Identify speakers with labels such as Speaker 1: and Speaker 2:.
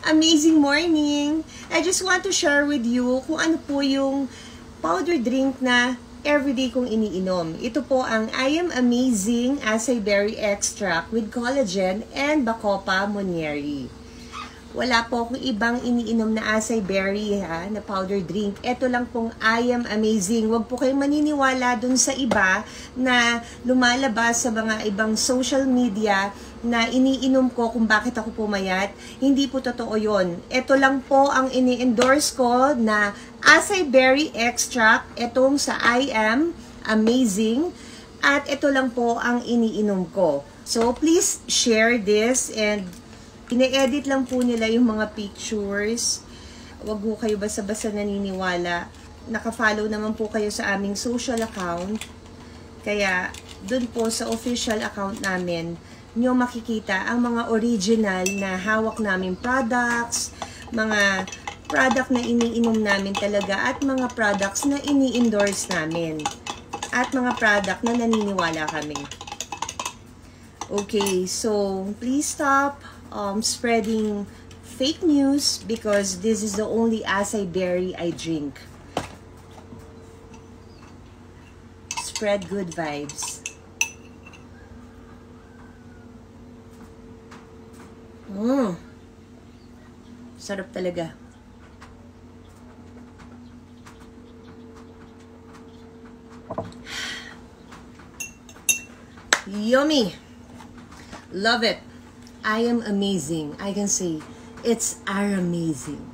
Speaker 1: Amazing morning! I just want to share with you kung ano po yung powder drink na everyday kong iniinom. Ito po ang I Am Amazing Acai Berry Extract with Collagen and Bacopa Monnieri. Wala po akong ibang iniinom na acai berry na powder drink. Ito lang pong I Am Amazing. Huwag po kayong maniniwala dun sa iba na lumalabas sa mga ibang social media na iniinom ko kung bakit ako pumayat. Hindi po totoo yon. Ito lang po ang ini-endorse ko na acai berry extract. Itong sa I Am Amazing. At ito lang po ang iniinom ko. So please share this and ine-edit lang po nila yung mga pictures. Wag po kayo basta-basta naniniwala. Naka-follow naman po kayo sa aming social account. Kaya, dun po sa official account namin, nyo makikita ang mga original na hawak namin products, mga product na iniinom namin talaga, at mga products na ini-endorse namin. At mga product na naniniwala kami. Okay, so please stop spreading fake news because this is the only acai berry I drink. Spread good vibes. Sarap talaga. Yummy. Love it. I am amazing. I can say it's amazing.